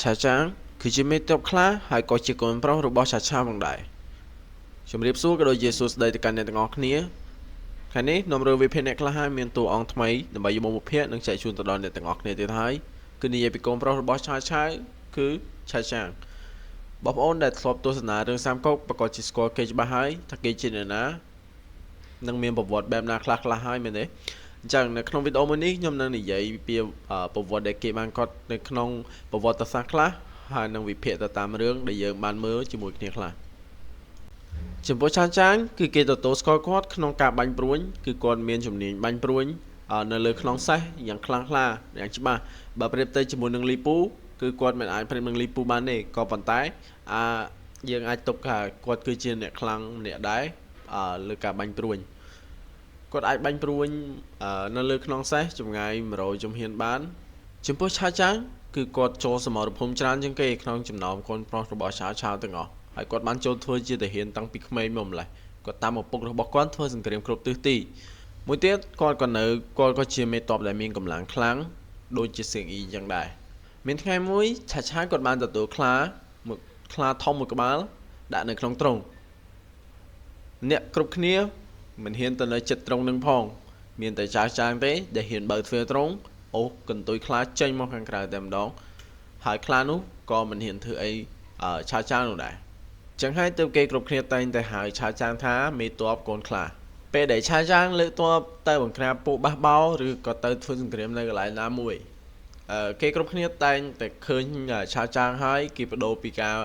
ឆាចាងគឺជាមេតបខ្លះហើយក៏ជាកូនប្រុសរបស់ឆាឆាផងដែរជំរាបសួរក៏ដូចជាសួស្តីទៅកាន់អ្នកទាំងអស់គ្នាថ្ងៃនេះនាំរឿងវិភាគអ្នកខ្លះហើយមានតួអង្គថ្មីដើម្បីយកមកវិភាគនិងចែកជូនទៅដល់អ្នកទាំងអស់គ្នាទៀតហើយគឺនិយាយពីកូនប្រុសរបស់ឆាឆាគឺឆាចាងបងប្អូនដែលធ្លាប់ទស្សនារឿងសាមកុកប្រកាសជាស្គាល់គេច្បាស់ហើយថាគេជាអ្នកណានិងមានប្រវត្តិបែបណាខ្លះហើយមែនទេអញ្ចឹងនៅក្នុងវីដេអូមួយនេះខ្ញុំនឹងនិយាយពីប្រវត្តិដែលគេបានកត់នៅក្នុងប្រវត្តិសាស្ត្រខ្លះហើយនឹងវិភាគទៅតាមរឿងដែលយើងបានមើលជាមួយគ្នាខ្លះចំពោះឆានចាងគឺគេទទួលស្គាល់គាត់ក្នុងការបាញ់ព្រួញគឺគាត់មានជំនាញបាញ់ព្រួញនៅលើខ្នងសេះយ៉ាងខ្លាំងក្លាយ៉ាងច្បាស់បើប្រៀបទៅជាមួយនឹងលីពូគឺគាត់មិនអាចប្រៀបនឹងលីពូបានទេក៏ប៉ុន្តែយើងអាចទុកថាគាត់គឺជាអ្នកខ្លាំងម្នាក់ដែរលើការបាញ់ព្រួញគាត់អាចបាញ់ព្រួញនៅលើខ្នងសេះចម្ងាយ100ជំហានបានចំពោះឆាចាងគឺគាត់ចូលសមរភូមិច្រើនជាងគេក្នុងចំណោមកូនប្រុសរបស់ឆាឆាទាំងអស់ហើយគាត់បានចូលធ្វើជាទាហានតាំងពីក្មេងមកម្លេះគាត់តាមឪពុករបស់គាត់ធ្វើសង្គ្រាមគ្រប់ទិសទីមួយទៀតគាត់ក៏ជាមេតបដែលមានកម្លាំងខ្លាំងដូចជាសៀងអ៊ីយ៉ាងដែរមានថ្ងៃមួយឆាឆាគាត់បានទទួលខ្លាធំមួយក្បាលដាក់នៅក្នុងទ្រុងអ្នកគ្រប់គ្នាមិនហ៊ានទៅនៅចិត្តទ្រុងនឹងផងមានតែឆាចាងទេដែលហ៊ានបើកទ្វារទ្រុងអូកន្ទុយខ្លាចេញមកខាងក្រៅតែម្ដងហើយខ្លានោះក៏មិនហ៊ានធ្វើអីឆាចាងនោះដែរចឹងហើយទើបគេគ្រប់គ្នាតែងតែហៅឆាចាងថាមេតបកូនខ្លាពេលដែលឆាចាងលើកទ័ពទៅបង្ក្រាបពួកបះបោឬក៏ទៅធ្វើសង្គ្រាមនៅកន្លែងណាមួយគេគ្រប់គ្នាតែងតែឃើញឆាចាងហើយគេបដូរពីការ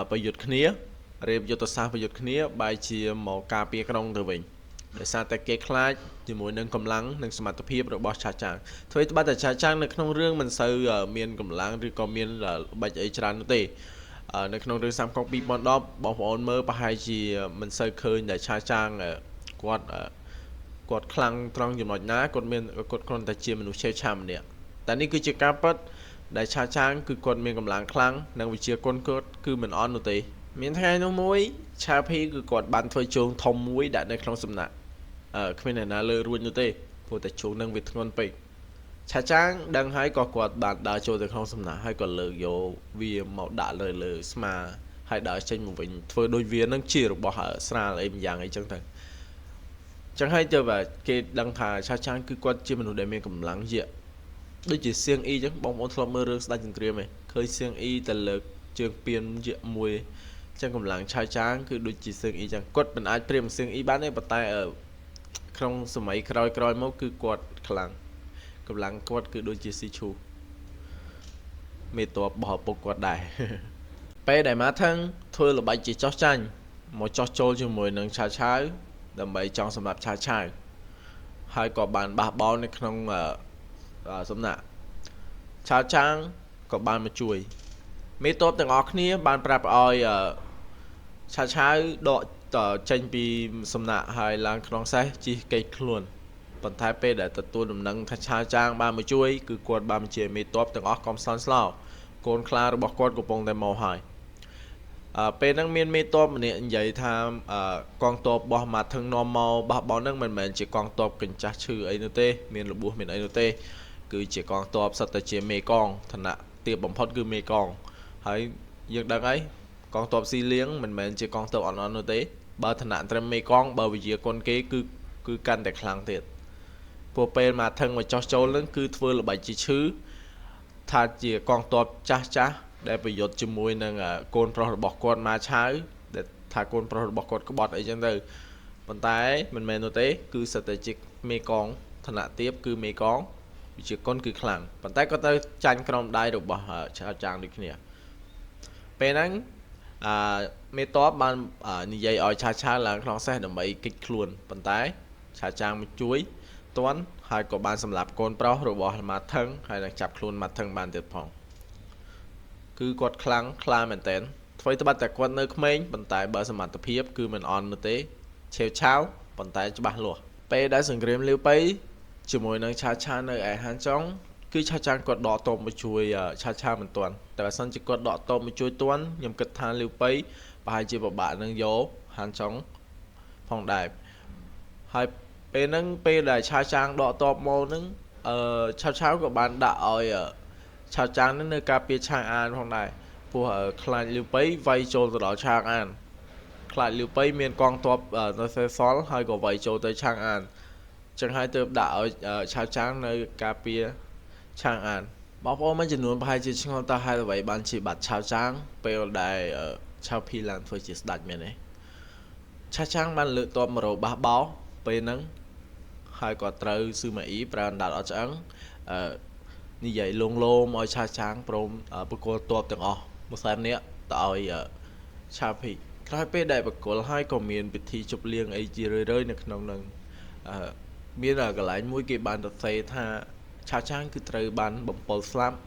ប្រយុទ្ធគ្នារៀបយុទ្ធសាស្ត្រប្រយុទ្ធគ្នាបែរជាមកការពារក្រុងទៅវិញដោយសារតែគេខ្លាចជាមួយនឹងកម្លាំងនិងសមត្ថភាពរបស់ឆាចាងធ្វើឲ្យតែឆាចាងនៅក្នុងរឿងមិនសូវមានកម្លាំងឬក៏មានល្បិចអីច្រើននោះទេនៅក្នុងរឿងសាមកុក2010បងប្អូនមើលប្រហែលជាមិនសូវឃើញដែលឆាចាងគាត់ខ្លាំងត្រង់ចំណុចណាគាត់គ្រាន់តែជាមនុស្សឆេវឆាវម្នាក់តែនេះគឺជាការពិតដែលឆាចាងគឺគាត់មានកម្លាំងខ្លាំងនិងវិជាគុណគាត់គឺមិនអន់នោះទេមានថ្ងៃនោះមួយឆាភីគឺគាត់បានធ្វើជើងធំមួយដាក់នៅក្នុងសំណាក់គ្មានអ្នកណាលើរួចនោះទេព្រោះតែជើងនឹងវាធ្ងន់ពេកឆាចាងដឹងហើយក៏គាត់បានដើរចូលទៅក្នុងសំណាក់ហើយក៏លើកយកវាមកដាក់លើស្មាហើយដើរចេញមកវិញធ្វើដូចវានឹងជារបស់ស្រាលអីម្យ៉ាងអីចឹងទៅចឹងហើយទៅគេដឹងថាឆាចាងគឺគាត់ជាមនុស្សដែលមានកម្លាំងយៈដូចជាសៀងអ៊ីចឹងបងប្អូនធ្លាប់មើលរឿងស្ដេចសង្គ្រាមឯងឃើញសៀងអ៊ីតែលើកជើងពៀនយៈមួយចឹងកម្លាំងឆាចាងគឺដូចជាសៀងអ៊ីចឹងគាត់មិនអាចព្រាមសៀងអ៊ីបានទេប៉ុន្តែក្នុងសម័យក្រោយមកគឺគាត់ខ្លាំងកម្លាំងគាត់គឺដូចជាស៊ីឈូមេតបរបស់ឪពុកគាត់ដែរពេលដែលម៉ាថឹងធ្វើល្បិចជាចោះចាញ់មកចោះចូលជាមួយនឹងឆាឆាវដើម្បីចង់សម្រាប់ឆាឆាវហើយក៏បានបះបោរនៅក្នុងសំណាក់ឆាចាងក៏បានមកជួយមេតបទាំងអស់គ្នាបានប្រាប់ឲ្យឆាឆាវដកចេញពីសំណាក់ហើយឡើងក្នុងសេះជិះកេកខ្លួនប៉ុន្តែពេលដែលទទួលដំណឹងថាឆាចាងបានមកជួយគឺគាត់បានបញ្ជាមេតបទាំងអស់កុំសន់ស្លោកូនខ្លារបស់គាត់កំពុងតែមកហើយពេលហ្នឹងមានមេតបម្នាក់និយាយថាកងទ័ពរបស់ម៉ាថឹងនាំមកបះបោនឹងមិនមែនជាកងទ័ពកញ្ចាស់ឈឺអីនោះទេមានរបួសមានអីនោះទេគឺជាកងទ័ពសិតតែជាមេកងឋានៈទាបបំផុតគឺមេកងហើយយើងដឹងហើយកងទ័ពស៊ីលៀងមិនមែនជាកងទ័ពអន់នោះទេបើឋានៈត្រឹមមេកងបើវិជាគុណគេគឺកាន់តែខ្លាំងទៀតពួកពេលម៉ាថឹងមកចោះចូលនឹងគឺធ្វើល្បិចជាឈឺថាជាកងទ័ពចាស់ដែលប្រយុទ្ធជាមួយនឹងកូនប្រុសរបស់គាត់ម៉ាឆាវដែលថាកូនប្រុសរបស់គាត់ក្បត់អីចឹងទៅប៉ុន្តែមិនមែននោះទេគឺសិតតែជាមេកងឋានៈទាបគឺមេកងវិជាគុណគឺខ្លាំងប៉ុន្តែគាត់ទៅចាញ់ក្រោមដៃរបស់ឆាចាងដូចគ្នាពេលហ្នឹងមេតបបាននិយាយឲ្យឆាឆាវឡើងក្នុងសេះដើម្បីគេចខ្លួនប៉ុន្តែឆាចាងមកជួយទាន់ហើយក៏បានសម្លាប់កូនប្រុសរបស់ម៉ាថឹងហើយនឹងចាប់ខ្លួនម៉ាថឹងបានទៀតផងគឺគាត់ខ្លាំងខ្លាមែនតែនធ្វើត្បិតតែគាត់នៅក្មេងប៉ុន្តែបើសមត្ថភាពគឺមិនអន់នោះទេឆេវឆាវប៉ុន្តែច្បាស់លាស់ពេលដែលសង្គ្រាមលាវប៉ៃជាមួយនឹងឆាឆានៅឯហានចុងគឺឆាចាងគាត់ដកតបមកជួយឆាឆាមិនទាន់តែបើសិនជាគាត់ដកតបមកជួយទាន់ខ្ញុំគិតថាលាវប៉ៃប្រហែលជាពិបាកនឹងយកហានចុងផងដែរហើយពេលហ្នឹងពេលដែលឆាចាងដកតបមកហ្នឹងឆាឆាវក៏បានដាក់ឲ្យ ឆាវចាងនឹងនៅការពារឆាងអានផងដែរព្រោះខ្លាចលីវប៉ៃវាយចូលទៅដល់ឆាងអានខ្លាចលីវប៉ៃមានកងទ័ពនៅសេសល់ហើយក៏វាយចូលទៅឆាងអានចឹងហើយទើបដាក់ឲ្យឆាវចាងនៅការពារឆាងអានបងប្អូនមួយចំនួនប្រហែលជាឆ្ងល់តើហេតុអ្វីបានជាបាត់ឆាវចាងពេលដែលឆាវភីឡើងធ្វើជាស្ដេចមែនទេឆាវចាងបានលើកទ័ពមករកបះបោពេលហ្នឹងហើយក៏ត្រូវស៊ឺម៉ាអ៊ីប្រើអណ្ដាតអត់ឆ្អឹងនិយាយលងលោមឲ្យឆាវចាងព្រមបកគលទ័ពទាំងអស់100,000នាក់ទៅឲ្យឆាវភីក្រោយពេលដែលបកគលហើយក៏មានពិធីជប់លៀងអីជារឿយៗនៅក្នុងនឹងមានកន្លែងមួយគេបានសរសេរថាឆាវចាងគឺត្រូវបានបំពល់ស្លាប់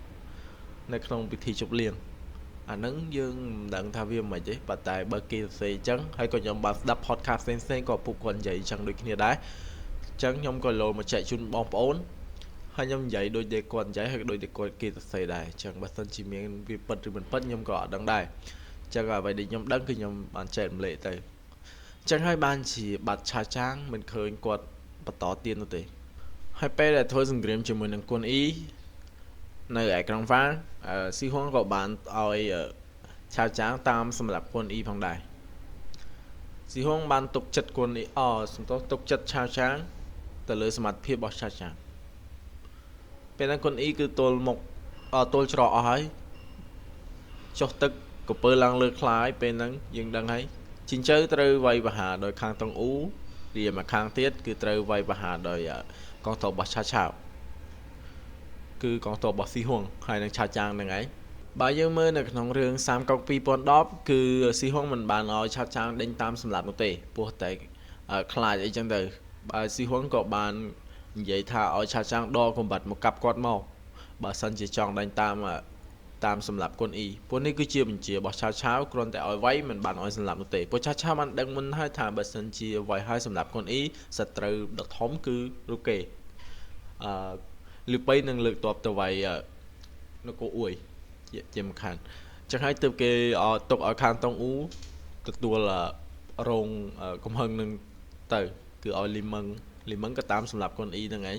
នៅក្នុងពិធីជប់លៀងអាហ្នឹងយើងមិនដឹងថាវាមិនទេប៉ុន្តែបើគេសរសេរអញ្ចឹងហើយក៏ខ្ញុំបានស្ដាប់ podcast ផ្សេងៗក៏ពួកគាត់និយាយអញ្ចឹងដូចគ្នាដែរអញ្ចឹងខ្ញុំក៏លោមកចែកជូនបងប្អូនហើយខ្ញុំនិយាយដូចតែគាត់និយាយហើយដូចតែគាត់គេសរសេរដែរអញ្ចឹងបើសិនជាមានវាពិតឬមិនពិតខ្ញុំក៏អត់ដឹងដែរអញ្ចឹងអ្វីដែលខ្ញុំដឹងគឺខ្ញុំបានចែករំលែកទៅអញ្ចឹងហើយបានជាបាត់ឆាវចាងមិនឃើញគាត់បន្តទៀតនោះទេហើយពេលដែលធ្វើសង្គ្រាមជាមួយនឹងគុនអ៊ីនៅឯក្រុងវ៉ាងស៊ីហួងក៏បានឲ្យឆាវចាងតាមសម្រាប់គុនអ៊ីផងដែរស៊ីហួងបានទុកចិត្តគុនអ៊ីសំទោសទុកចិត្តឆាវចាងទៅលើសមត្ថភាពរបស់ឆាវចាងពេលហ្នឹងគុនអ៊ីគឺទល់មុខទល់ច្រកអស់ហើយចុះទឹកកពើឡើងលើខ្លាយពេលហ្នឹងយើងដឹងហើយជីងជើត្រូវវាយប្រហារដោយខាងតុងអ៊ូរីឯមកខាងទៀតគឺត្រូវវាយប្រហារដោយកងទ័ពរបស់ឆាវឆាវគឺកងទ័ពរបស់ស៊ីហួងហើយនឹងឆាវចាងហ្នឹងឯងបើយើងមើលនៅក្នុងរឿងសាមកុក2010គឺស៊ីហួងមិនបានឲ្យឆាវចាងដេញតាមសម្លាប់នោះទេព្រោះតែខ្លាចអីចឹងទៅបើស៊ីហួងក៏បាននិយាយថាឲ្យឆាវចាងដកកំបាត់មកកាប់គាត់មកបើសិនជាចង់ដេញតាមសម្លាប់គុនអ៊ីព្រោះនេះគឺជាបញ្ជារបស់ឆាវឆាវគ្រាន់តែឲ្យវាយមិនបានឲ្យសម្លាប់នោះទេព្រោះឆាវឆាវបានដឹងមុនហើយថាបើសិនជាវាយឲ្យសម្លាប់គុនអ៊ីសត្រូវដ៏ធំគឺរូកេលីប៉ៃនឹងលើកទ័ពទៅវាយនគរអ៊ុយជាមិនខានអញ្ចឹងហើយទើបគេទុកឲ្យខាងតុងអ៊ូទទួលរងកំហឹងនឹងទៅគឺឲ្យលីម៉ឹងក៏តាមសម្លាប់គុនអ៊ីហ្នឹងឯង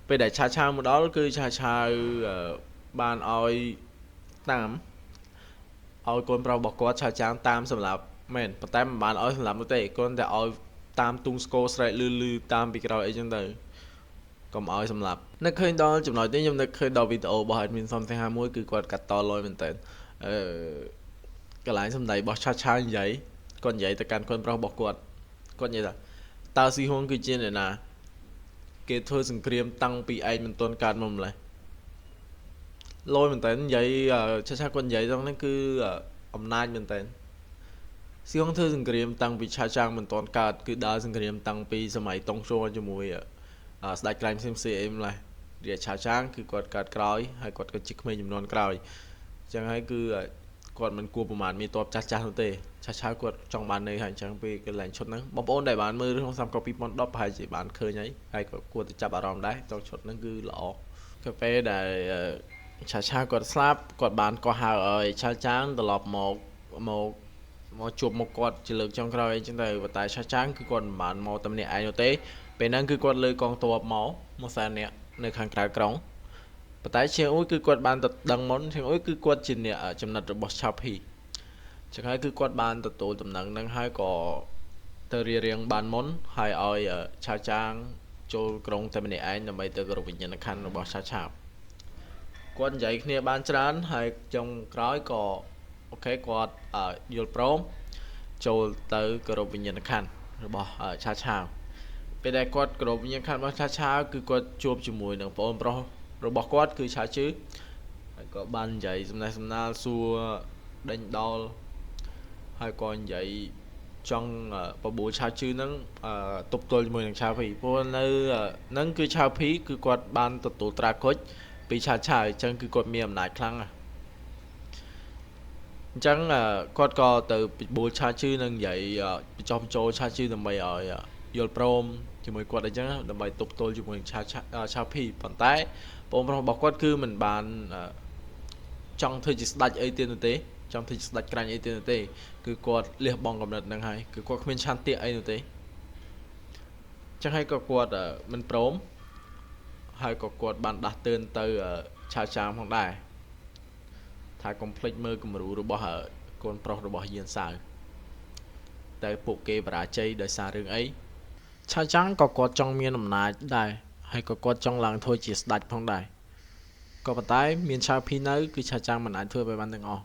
ពេលដែលឆាវឆាវមកដល់គឺឆាវឆាវបានឲ្យតាមកូនប្រុសរបស់គាត់ឆាវចាងតាមសម្លាប់មែនប៉ុន្តែមិនបានឲ្យសម្លាប់នោះទេគ្រាន់តែឲ្យតាមទូងស្គរស្រែកលឺតាមពីក្រោយអីចឹងទៅកុំឲ្យសម្លាប់នឹកឃើញដល់ចំណុចនេះខ្ញុំនឹកឃើញដល់វីដេអូរបស់ admin សំ51គឺគាត់កាត់តលយមែនតើកន្លែងសម្ដីរបស់ឆាវឆាវនិយាយគាត់និយាយទៅកាន់កូនប្រុសរបស់គាត់និយាយថាតើស៊ីហួងគឺជាអ្នកណាគេធ្វើសង្គ្រាមតាំងពីឯងមិនទាន់កើតមកម្លេះលយមែនតើនិយាយឆាវឆាវគាត់និយាយហ្នឹងគឺអំណាចមែនតើស៊ីហុងធ្វើសង្គ្រាមតាំងពីឆាវចាងមិនទាន់កើតគឺដើរសង្គ្រាមតាំងពីសម័យតុងជ័រជាមួយស្ដេចក្រែងផ្សេងអីម្លេះរាជឆាវចាងគឺគាត់កើតក្រោយហើយគាត់ក៏ជាក្មេងចំនួនក្រោយអញ្ចឹងហើយគឺគាត់មិនគួរប្រមាថមានតបចាស់នោះទេឆាវឆាវគាត់ចង់បាននៅហើយអញ្ចឹងពេលកន្លែងឈុតហ្នឹងបងប្អូនដែលបានមើលរឿងសាមកុក2010ប្រហែលជាបានឃើញហើយក៏គួរតែចាប់អារម្មណ៍ដែរតោះឈុតហ្នឹងគឺល្អកាពេលដែលឆាវឆាវគាត់ស្លាប់គាត់បានកោះហៅឲ្យឆាវចាងត្រឡប់មកជួបមុខគាត់ជាលើកចុងក្រោយអីចឹងទៅប៉ុន្តែឆាវចាងគឺគាត់មិនបានមកតែម្នាក់ឯងនោះទេពេលហ្នឹងគឺគាត់លើកងទ័ពមក100,000នាក់នៅខាងក្រៅក្រុងប៉ុន្តែឈៀងអ៊ុយគឺគាត់បានទៅដឹងមុនឈៀងអ៊ុយគឺគាត់ជាអ្នកចំណិតរបស់ឆាវភីចឹងហើយគឺគាត់បានទទួលដំណឹងហ្នឹងហើយក៏ទៅរៀងបានមុនហើយឲ្យឆាវចាងចូលក្រុងតែម្នាក់ឯងដើម្បីទៅគោរពវិញ្ញាណក្ខន្ធរបស់ឆាវឆាវគាត់និយាយគ្នាបានច្រើនហើយចុងក្រោយក៏អូខេគាត់យល់ព្រមចូលទៅគោរពវិញ្ញាណក្ខន្ធរបស់ឆាវឆាវពេលដែលគាត់គោរពវិញ្ញាណក្ខន្ធរបស់ឆាវឆាវគឺគាត់ជួបជាមួយនឹងប្អូនប្រុសរបស់គាត់គឺឆាវជឺហើយក៏បាននិយាយសំណេះសំណាលសួរដេញដោលហើយក៏និយាយចង់បបួលឆាវជឺហ្នឹងទប់ទល់ជាមួយនឹងឆាវភីព្រោះនៅហ្នឹងគឺឆាវភីគឺគាត់បានទទួលត្រាគុជពីឆាវឆាវអញ្ចឹងគឺគាត់មានអំណាចខ្លាំងណាស់អញ្ចឹងគាត់ក៏ទៅបបួលឆាវជឺនឹងនិយាយបញ្ចុះបញ្ចូលឆាវជឺដើម្បីឲ្យយល់ព្រមជាមួយគាត់អីចឹងដើម្បីទប់ទល់ជាមួយនឹងឆាវភីប៉ុន្តែបងប្រុសរបស់គាត់គឺមិនបានចង់ធ្វើជាស្ដេចអីទៀតនោះទេចង់ធ្វើជាស្ដេចក្រាញ់អីទៀតនោះទេគឺគាត់លះបង់កំណត់ហ្នឹងហើយគឺគាត់គ្មានឆន្ទៈអីនោះទេអញ្ចឹងហើយក៏គាត់មិនព្រមហើយក៏គាត់បានដាស់តឿនទៅ ឆាវចាងផងដែរថាកុំភ្លេចមើលគំរូរបស់កូនប្រុសរបស់យានសាវតែពួកគេបរាជ័យដោយសាររឿងអីឆាវចាងក៏គាត់ចង់មានអំណាចដែរហើយក៏គាត់ចង់ឡើងធ្វើជាស្ដេចផងដែរក៏ប៉ុន្តែមានឆាវភីនៅគឺឆាវចាងមិនអាចធ្វើឲ្យបានទាំងអស់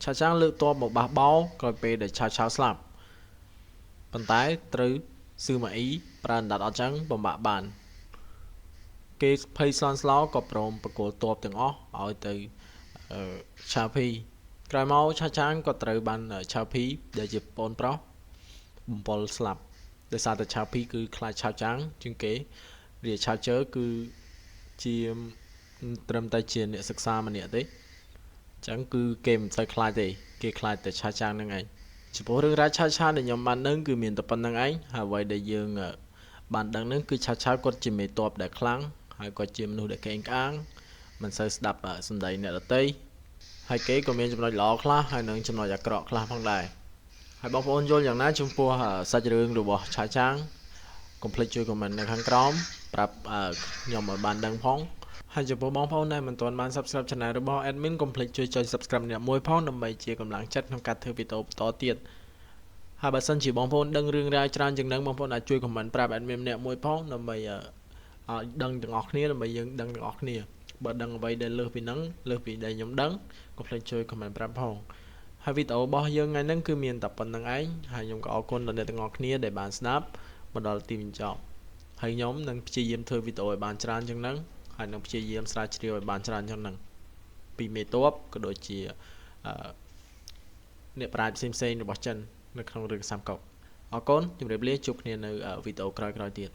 ឆាវចាងលើកទ័ពមកបះបោរក្រោយពេលដែលឆាវស្លាប់ប៉ុន្តែត្រូវស៊ឺម៉ាអ៊ីប្រើអណ្ដាតអត់ចឹងបំបាក់បានគេភ័យស្លន់ស្លោក៏ព្រមបកគោលទ័ពទាំងអស់ឲ្យទៅឆាវភីក្រោយមកឆាវចាងក៏ត្រូវបានឆាវភីដែលជាប្អូនប្រុសបំពល់ស្លាប់ដោយសារតែឆាវភីគឺខ្លាចឆាវចាងជាងគេរាឆាវជើគឺជាត្រឹមតែជាអ្នកសិក្សាម្នាក់ទេអញ្ចឹងគឺគេមិនសូវខ្លាចទេគេខ្លាចតែឆាវចាងនឹងឯងចំពោះរឿងរ៉ាវឆាវដែលខ្ញុំបានដឹងគឺមានតែប៉ុណ្្នឹងឯងហើយអ្វីដែលយើងបានដឹងនឹងគឺឆាវគាត់ជាមេតបដែលខ្លាំងហើយគាត់ជាមនុស្សដែលកេងក្អាងមិនសូវស្ដាប់សម្ដីអ្នកដទៃហើយគេក៏មានចំណុចល្អខ្លះហើយនឹងចំណុចអាក្រក់ខ្លះផងដែរហើយបងប្អូនយល់យ៉ាងណាចំពោះសាច់រឿងរបស់ឆាវចាងកុំភ្លេចជួយ comment នៅខាងក្រោមប្រាប់ខ្ញុំឲ្យបានដឹងផងហើយចំពោះបងប្អូនដែលមិនទាន់បាន Subscribe Channel របស់ Admin កុំភ្លេចជួយចុច Subscribe អ្នកមួយផងដើម្បីជាកម្លាំងចិត្តក្នុងការធ្វើវីដេអូបន្តទៀតហើយបើសិនជាបងប្អូនដឹងរឿងរ៉ាវច្រើនជាងនឹងបងប្អូនអាចជួយ comment ប្រាប់ Admin អ្នកមួយផងដើម្បីឲ្យដឹងទាំងអស់គ្នាដើម្បីយើងដឹងទាំងអស់គ្នាបើដឹងអ្វីដែលលើសពីនឹងលើសពីដែលខ្ញុំដឹងកុំភ្លេចជួយ comment ប្រាប់ផងហើយវីដេអូរបស់យើងថ្ងៃនេះគឺមានតែប៉ុណ្្នឹងឯងហើយខ្ញុំក៏អរគុណដល់អ្នកទាំងអស់គ្នាដែលបានស្ដាប់មកដល់ទីបញ្ចប់ហើយខ្ញុំនឹងព្យាយាមធ្វើវីដេអូឲ្យបានច្រើនជាងនឹងហើយនឹងព្យាយាមស្រាវជ្រាវឲ្យបានច្រើនជាងនឹងពីមេតបក៏ដូចជាអ្នកប្រាជ្ញផ្សេងៗរបស់ចិននៅក្នុងរឿងសាមកុកអរគុណជម្រាបលាជួបគ្នានៅវីដេអូក្រោយៗទៀត